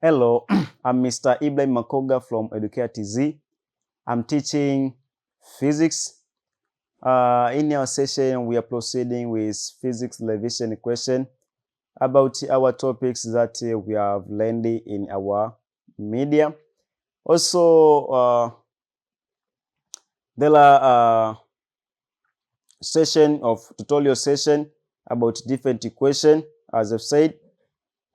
Hello, I'm Mr. Ibrahim Makoga from Educare TZ. I'm teaching physics. In our session, we are proceeding with physics revision equation about our topics that we have learned in our media. Also, there are tutorial session about different equation, as I've said,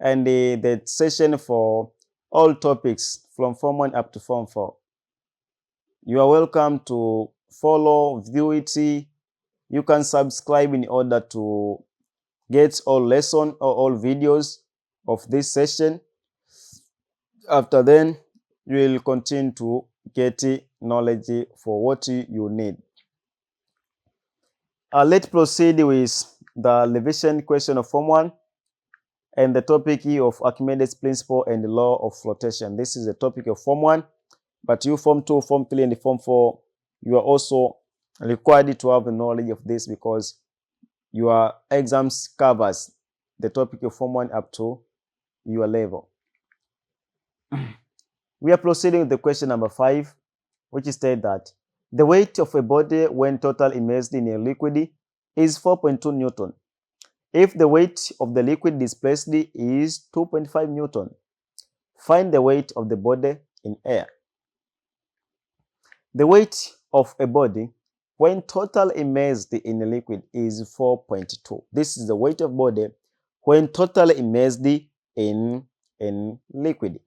and the session for all topics from Form 1 up to Form 4. You are welcome to follow, view it. You can subscribe in order to get all lesson or all videos of this session. After then, you will continue to get knowledge for what you need. Let's proceed with the revision question of Form 1 and the topic of Archimedes principle and the law of flotation. This is the topic of Form 1, but you Form 2, Form 3, and Form 4, you are also required to have the knowledge of this because your exams covers the topic of Form 1 up to your level. We are proceeding with the question number 5, which states that the weight of a body when total immersed in a liquid is 4.2 Newton. If the weight of the liquid displaced is 2.5 Newton, find the weight of the body in air. The weight of a body when total immersed in a liquid is 4.2. This is the weight of body when total immersed in liquid.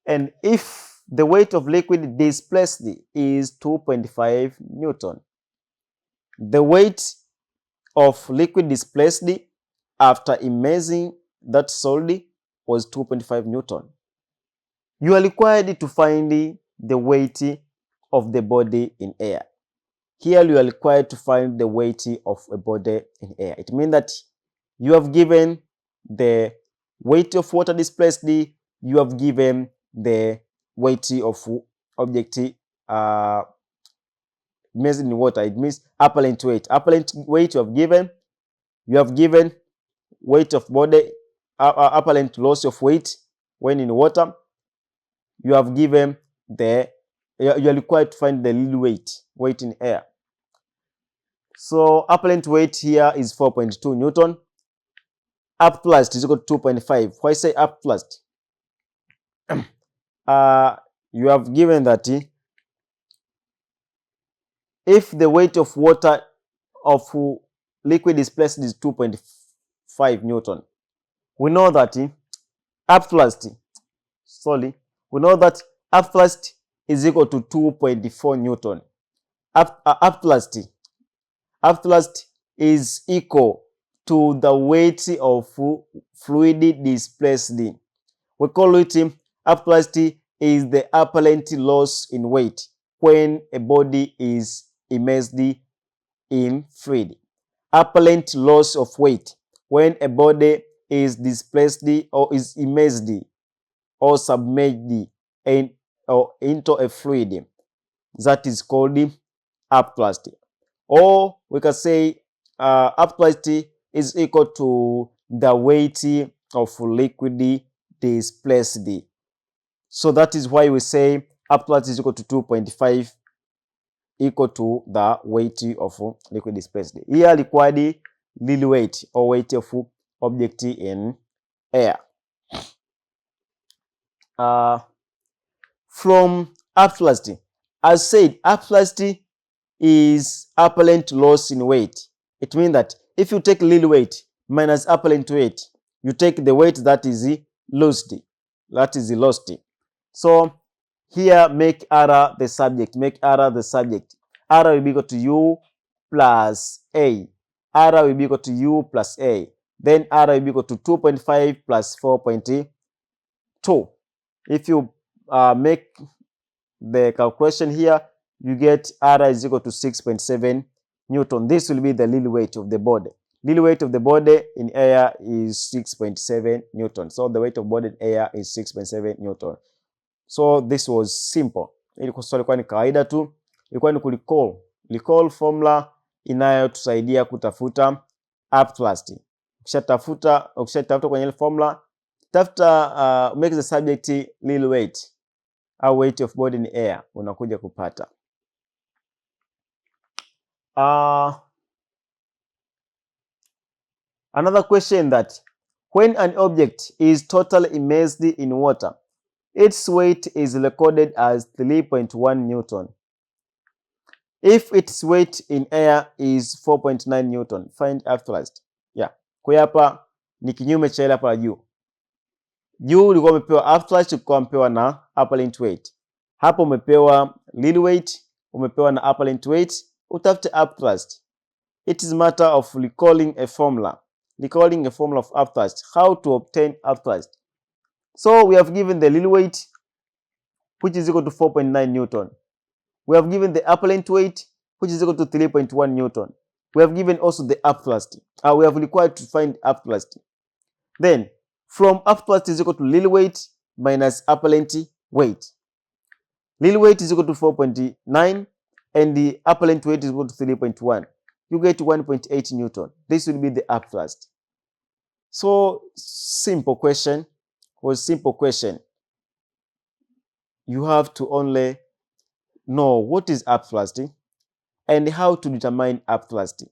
And if the weight of liquid displaced is 2.5 Newton, the weight of liquid displaced after immersing that solid was 2.5 Newton. You are required to find the weight of the body in air. Here you are required to find the weight of a body in air. It means that you have given the weight of water displaced, you have given the weight of object measured in water. It means apparent weight. Apparent weight you have given weight of body, apparent loss of weight when in water. You have given you are required to find the real weight in air. So apparent weight here is 4.2 Newton. Up plus is equal to 2.5. Why say up plus? You have given that if the weight of water of liquid displaced is 2.5 Newton, we know that up plus is equal to 2.4 Newton. Up plus is equal to the weight of fluid displaced. We call it up plus is the apparent loss in weight when a body is immersed in fluid. Apparent loss of weight when a body is displaced or is immersed or submerged into a fluid. That is called up plus. Or we can say up plus is equal to the weight of liquid displaced. So that is why we say up plus is equal to 2.5 equal to the weight of liquid displaced. Here required real weight or weight of object in air. From up plus, as said, up plus is apparent loss in weight. It means that if you take real weight minus apparent weight, you take the weight that is lost. That is lost. So here make R the subject. Make R the subject. R will be equal to U plus A. R will be equal to U plus A. Then R will be equal to 2.5 plus 4.2. If you make the calculation here, you get R is equal to 6.7 Newton. This will be the real weight of the body. Real weight of the body in air is 6.7 Newton. So the weight of body in air is 6.7 Newton. So this was simple. Ilikuwa ni kawaida tu. Ilikuwa ni recall formula inayotusaidia kutafuta up plus. Ukishatafuta kwenye ile formula, tafuta make the subject little weight au weight of body in air, unakuja kupata. Another question that when an object is totally immersed in water, its weight is recorded as 3.1 Newton. If its weight in air is 4.9 Newton, find F thrust. Yeah. Kwa hapa ni kinyume cha ile hapa juu. Juu ulikuwa umepewa F thrust, ulikuwa umepewa na apparent weight. Hapo umepewa little weight, umepewa na apparent weight, utafute F thrust. It is matter of recalling a formula. Recalling a formula of F thrust. How to obtain F thrust? So we have given the little weight, which is equal to 4.9 Newton. We have given the apparent weight, which is equal to 3.1 Newton. We have given also the F thrust. We have required to find F thrust. Then, from F thrust is equal to little weight minus apparent weight. Little weight is equal to 4.9 and the apparent weight is equal to 3.1. You get 1.8 Newton. This will be the F thrust. So, simple question. You have to only know what is F thrust and how to determine F thrust.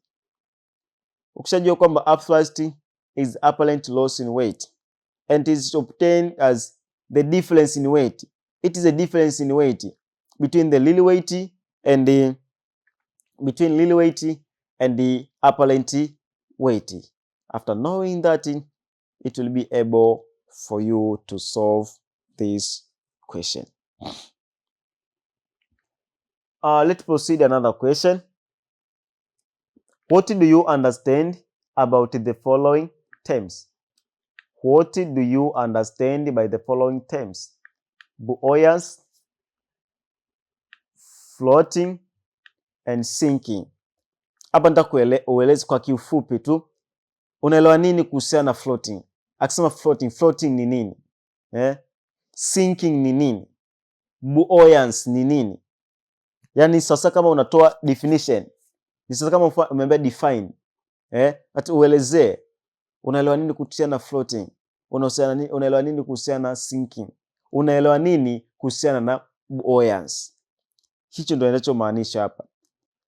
Ukishajua kwamba F thrust is apparent loss in weight and is obtained as the difference in weight. It is a difference in weight between the little weight and the apparent weight. After knowing that, it will be able for you to solve this question. Let's proceed another question. What do you understand about the following terms? What do you understand by the following terms? Buoyance, floating, and sinking. Hapa nataka ueleze kwa kiufupi tu. Unaelewa nini kuhusiana na floating? Akisema floating ni nini? Sinking ni nini? Buoyance ni nini? Yaani sasa kama unatoa definition, ni sasa kama umeambia define, ati uelezee unaelewa nini kuhusiana na floating, unaelewa nini kuhusiana na sinking, unaelewa nini kuhusiana na buoyance. Hicho ndio ninachomaanisha hapa.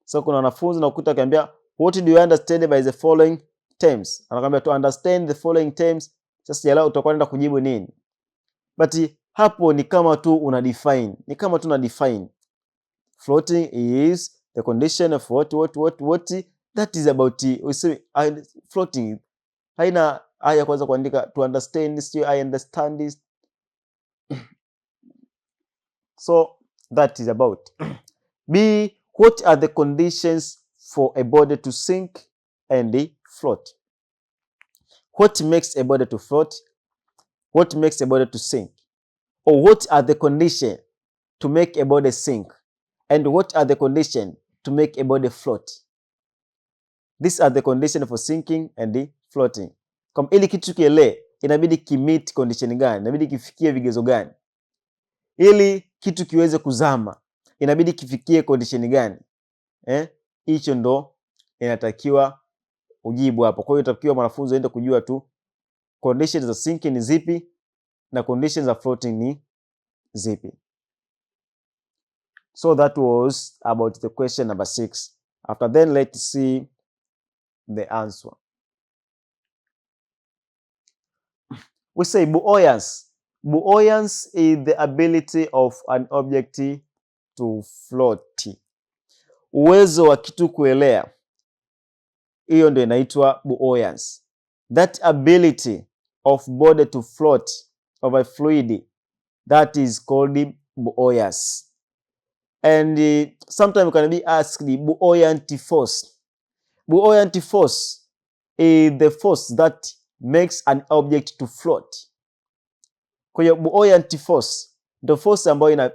So kuna wanafunzi nakuta akiambia what do you understand by the following terms? Anakuambia to understand the following terms. Sasa sielewa utakuwa unaenda kujibu nini. But hapo ni kama tu una define. Floating is the condition of what that is about. We say floating. Haina haya kwanza kuandika to understand this, I understand this. So that is about. B, what are the conditions for a body to sink and float? What makes a body to float? What makes a body to sink? Or what are the conditions to make a body sink? And what are the conditions to make a body float? These are the conditions for sinking and floating. Kama ili kitu kiele, inabidi kimeet condition gani? Inabidi kifikie vigezo gani? Ili kitu kiweze kuzama, inabidi kifikie condition gani? Hicho ndo inatakiwa ujibu hapo. Kwa hiyo itakiwa mwanafunzi aende kujua tu conditions za sinking ni zipi na conditions za floating ni zipi. So that was about the question number 6. After then, let's see the answer. We say buoyance. Buoyance is the ability of an object to float. Uwezo wa kitu kuelea. Hiyo ndio inaitwa buoyance. That ability of body to float over a fluid, that is called buoyance. And sometimes you can be asked the buoyant force. Buoyant force is the force that makes an object to float. Kwa hiyo buoyant force ndio force ambayo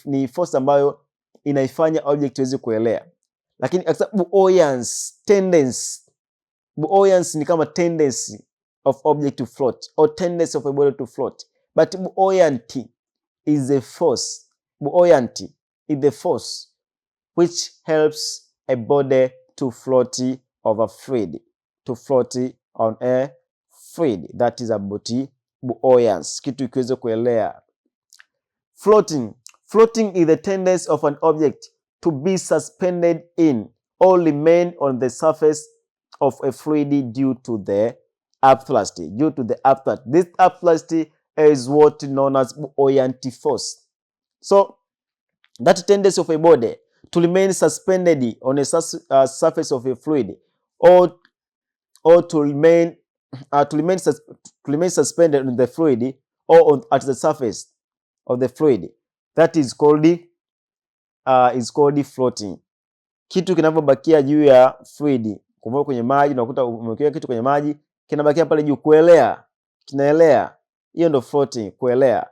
ni force ambayo inaifanya object iweze kuelea. Lakini buoyance tendency. Buoyance ni kama tendency of object to float or tendency of a body to float. But buoyancy is a force. Buoyancy is the force which helps a body to float over fluid, to float on a fluid. That is about buoyance, kitu ikiweza kuelea. Floating is the tendency of an object to be suspended in or remain on the surface of a fluid due to the upthrust. This upthrust is what known as buoyant force. So that tendency of a body to remain suspended on a surface of a fluid, or to remain suspended on the fluid, or at the surface of the fluid, that is called floating. Kitu kinavyobakia juu ya fluid, kwa mfano kwenye maji, unakuta umeweka kitu kwenye maji kinabakia pale juu, kuelea, kinaelea, hiyo ndio floating, kuelea.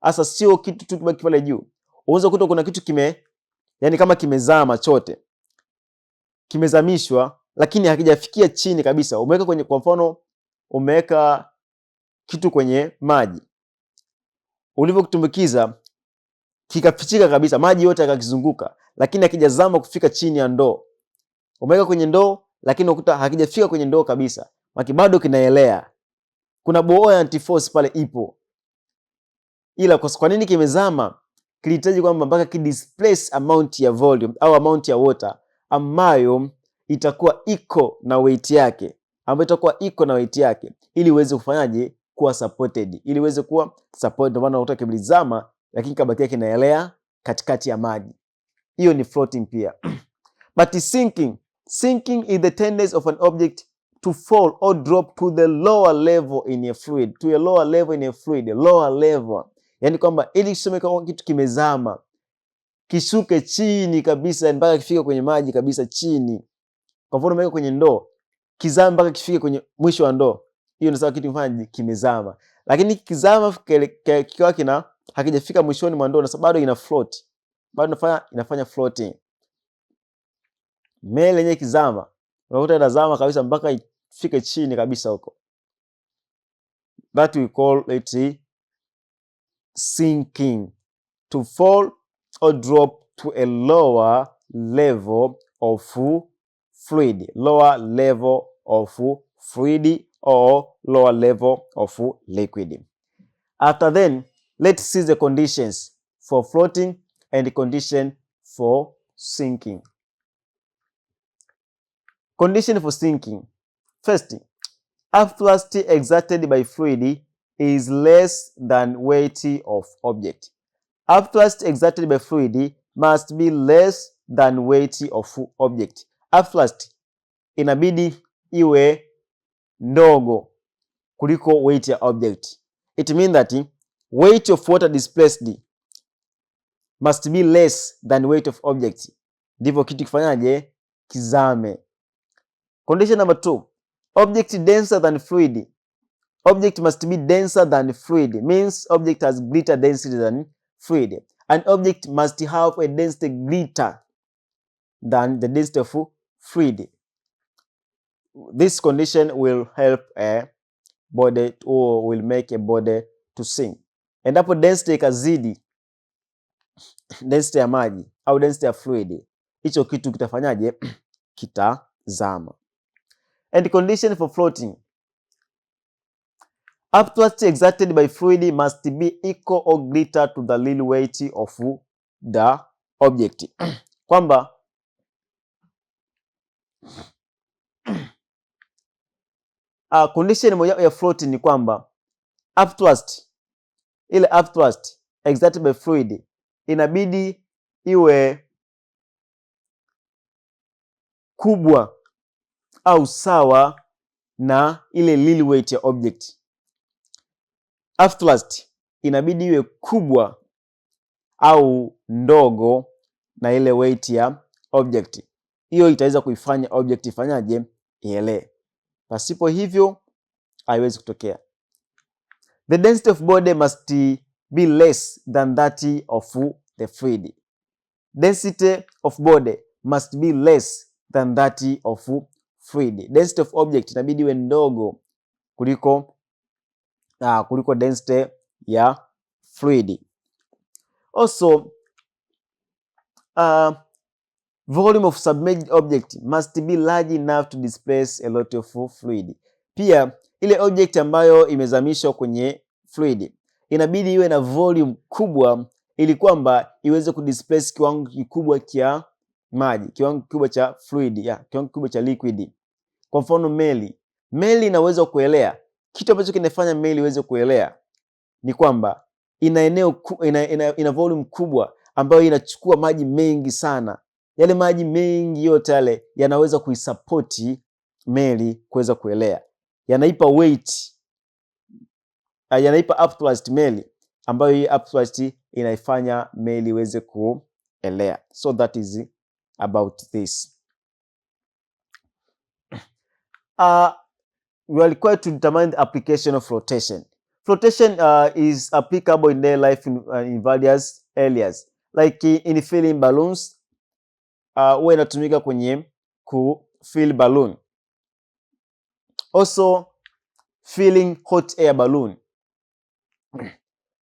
Sasa sio kitu tu kibaki pale juu. Unaweza kukuta kuna kitu yani kama kimezama chote, kimezamishwa, lakini hakijafikia chini kabisa. Umeweka kwenye, kwa mfano umeweka kitu kwenye maji, ulivyokutumbukiza kikafichika kabisa, maji yote yakakizunguka, lakini hakijazama kufika chini ya ndoo. Umeweka kwenye ndoo, lakini ukuta hakijafika kwenye ndoo kabisa, maki bado kinaelea. Kuna buoyant force pale ipo, ila kwa nini kimezama? Kilihitaji kwamba mpaka kidisplace amount ya volume au amount ya water ambayo itakuwa iko na weight yake, ili uweze kufanyaje, kuwa supported, ili uweze kuwa supported. Ndio maana unakuta kilizama, lakini kabakia kinaelea katikati ya maji. Hiyo ni floating pia. But sinking is the tendency of an object to fall or drop to the lower level in a fluid, lower level. Yani kwamba ili tuseme kama kitu kimezama, kishuke chini kabisa mpaka kifike kwenye maji kabisa chini. Kwa mfano umeweka kwenye ndoo, kizama mpaka kifike kwenye mwisho wa ndoo, hiyo ndio sawa, kitu mfano kimezama. Lakini kizama kikiwa hakijafika mwishoni mwa ndoo, na bado ina float, bado inafanya floating. Meli yenyewe kizama, unakuta inazama kabisa mpaka ifike chini kabisa huko. That we call it sinking, to fall or drop to a lower level of fluid, or lower level of liquid. After then, let's see the conditions for floating and the condition for sinking. Condition for sinking. First, upthrust exerted by fluid is less than weight of object. Upthrust exerted by fluid must be less than weight of object. Upthrust inabidi iwe ndogo kuliko weight ya object. It means that weight of water displaced must be less than weight of object. Ndivyo kitu kifanyaje, kizame. Condition number 2, object denser than fluid. Object must be denser than fluid, means object has greater density than fluid. An object must have a density greater than the density of fluid. This condition will help a body, or will make a body to sink. Endapo density ikazidi density ya maji au density ya fluid, hicho kitu kitafanyaje? Kitazama. And condition for floating. Upthrust exerted by fluid must be equal or greater to the real weight of the object. Kwamba condition moja ya floating ni kwamba upthrust exerted by fluid inabidi iwe kubwa au sawa na ile real weight ya object. Upthrust inabidi iwe kubwa au ndogo na ile weight ya object. Hiyo itaweza kuifanya object ifanyaje? Ielee. Pasipo hivyo haiwezi kutokea. The density of body must be less than that of the fluid. Density of body must be less than that of fluid. Density of object inabidi iwe ndogo kuliko density ya fluid. Also, volume of submerged object must be large enough to displace a lot of fluid. Pia ile object ambayo imezamishwa kwenye fluid inabidi iwe na volume kubwa ili kwamba iweze kudisplace kiwango kikubwa cha maji, kiwango kikubwa cha fluid, kiwango kikubwa cha liquid. Kwa mfano meli inaweza kuelea. Kitu ambacho kinafanya meli iweze kuelea ni kwamba ina volume kubwa ambayo inachukua maji mengi sana. Yale maji mengi yote yale yanaweza kuisapoti meli kuweza kuelea, yanaipa weight, yanaipa upthrust meli, ambayo hii upthrust inaifanya meli iweze kuelea. So that is about this. We are required to determine the application of flotation. Flotation is applicable in daily life in various areas, like in filling balloons. Huwa inatumika kwenye kufill balloon. Also filling hot air balloon.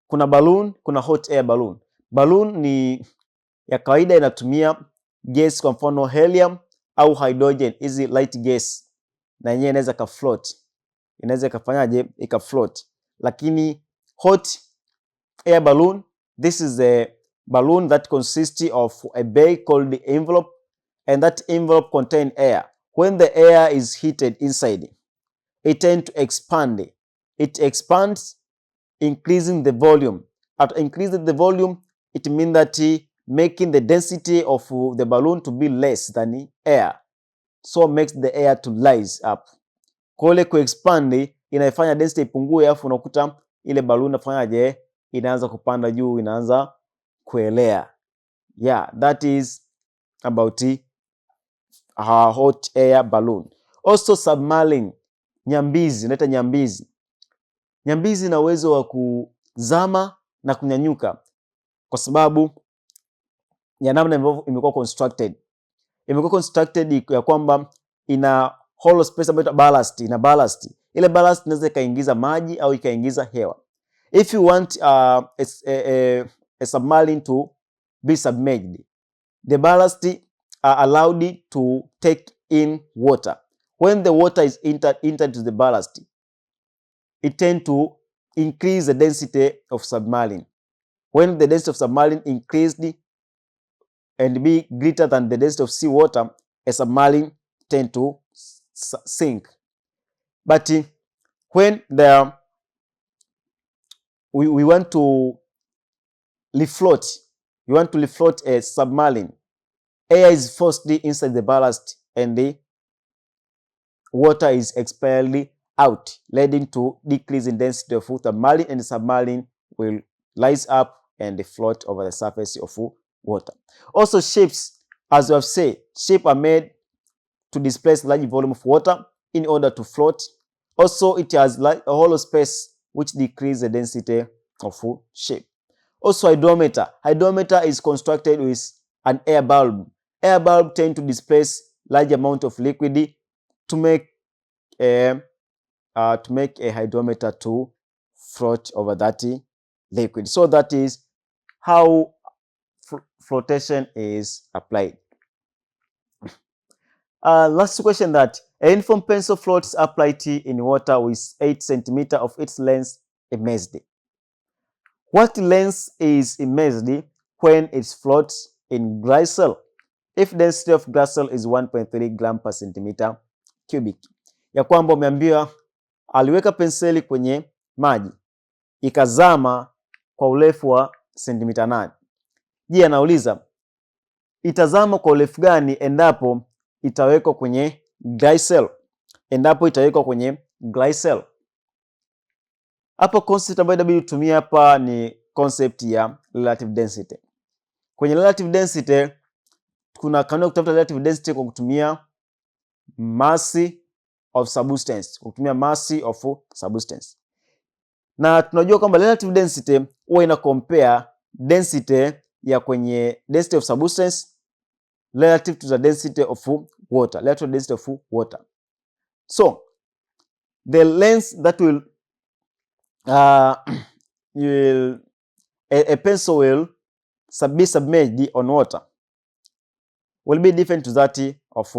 Kuna balloon, kuna hot air balloon. Balloon ni ya kawaida, inatumia gas, kwa mfano helium au hydrogen, hizi light gas, na yenyewe inaweza ka float, inaweza ikafanyaje, ika float. Lakini hot air balloon, this is a balloon that consists of a bag called the envelope, and that envelope contain air. When the air is heated inside, it tends to expand. It expands, increasing the volume. After increasing the volume, it means that making the density of the balloon to be less than air, so makes the air to rise up. Kwa ile kuexpand inaifanya density ipungue, afu unakuta ile balloon inafanyaje, inaanza kupanda juu, inaanza kuelea. That is about a hot air balloon. Also submarine, nyambizi, inaita nyambizi. Nyambizi ina uwezo wa kuzama na kunyanyuka kwa sababu ya namna imekuwa constructed. Imekuwa constructed ya kwamba ina hollow space ambayo ballast, ina ballast. Ile ballast inaweza ikaingiza maji au ikaingiza hewa. If you want a submarine to be submerged, the ballast are allowed to take in water. When the water is entered to the ballast, it tends to increase the density of submarine. When the density of submarine increased and be greater than the density of sea water, a submarine tend to sink. But when we want to refloat, a submarine, air is forced inside the ballast and the water is expelled out, leading to decrease in density of submarine, and the submarine will rise up and float over the surface of water. Also ships, as we have said, ships are made to displace large volume of water in order to float. Also it has a hollow space which decreases the density of ship. Also hydrometer. Hydrometer is constructed with an air bulb. Air bulb tend to displace large amount of liquid to make a hydrometer to float over that liquid. So that is how flotation is applied. Last question, that a uniform pencil floats upright in water with 8 cm of its length immersed. What length is immersed when it floats in glycol? If density of glycol is 1.3 gram per centimeter cubic. Ya kwamba umeambiwa aliweka penseli kwenye maji ikazama kwa urefu wa sentimita 8. Je, anauliza itazama kwa urefu gani endapo itawekwa kwenye glycol? Endapo itawekwa kwenye glycol. Hapo concept ambayo inabidi utumie hapa ni concept ya relative density. Kwenye relative density kuna kanuni ya kutafuta relative density kwa kutumia mass of substance, kutumia mass of substance. Na tunajua kwamba relative density huwa ina compare density ya kwenye density of substance relative to the density of water, relative density of water. So the length that will a pencil will be submerged on water will be different to that of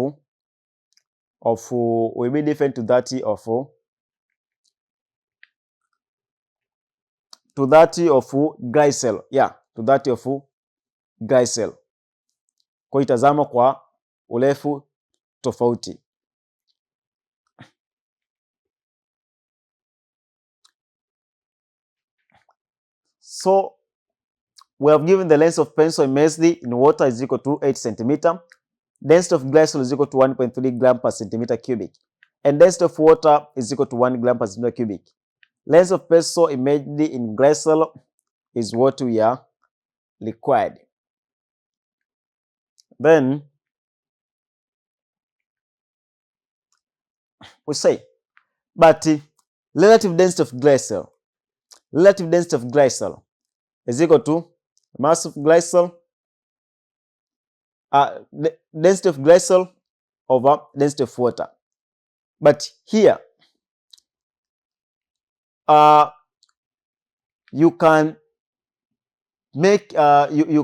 to that of glycol. Yeah, to that of glycol. Kwa itazama kwa urefu tofauti. So we have given the length of pencil immersed in water is equal to 8 cm. Density of glycol is equal to 1.3 gram per centimeter cubic. And density of water is equal to 1 gram per centimeter cubic. Length of pencil immersed in glycol is what we are required. Then we say, but relative density of glycol is equal to mass of glycol, density of glycol over density of water. But here, you can make you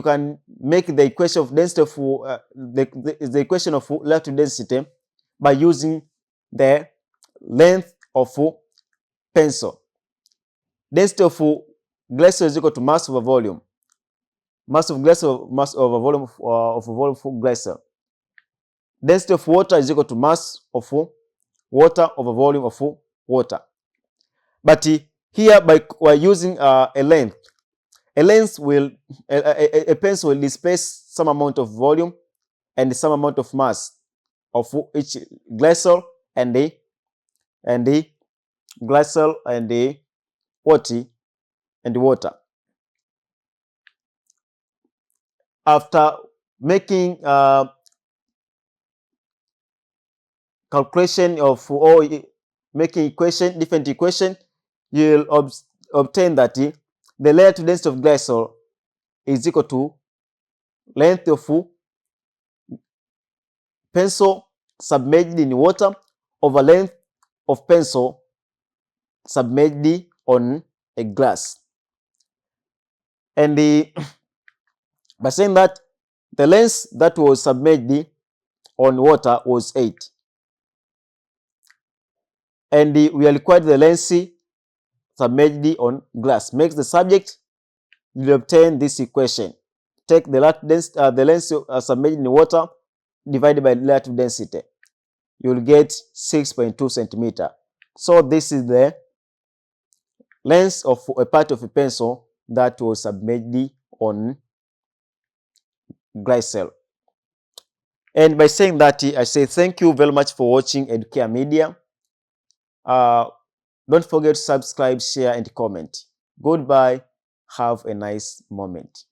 can make the equation of density of the equation of relative density by using the length of pencil. Density of glycol is equal to mass over volume. Mass of glycol, mass over volume of volume for glycol. Density of water is equal to mass of water over volume of water. But here, by using a length will a pencil will displace some amount of volume and some amount of mass of each glycol and the glycol and the water. After making calculation of or making different equation, you'll obtain that the relative density of glycol is equal to length of pencil submerged in water over length of pencil submerged on a glass. And by saying that the length that was submerged on water was 8. And we are required the length submerged on glass. Makes the subject, you obtain this equation. Take the length submerged in water divided by relative density. You will get 6.2 centimeter. So this is the length of a part of a pencil that was submerged on glycol. And by saying that, I say thank you very much for watching Educare Media. Don't forget to subscribe, share, and comment. Goodbye. Have a nice moment.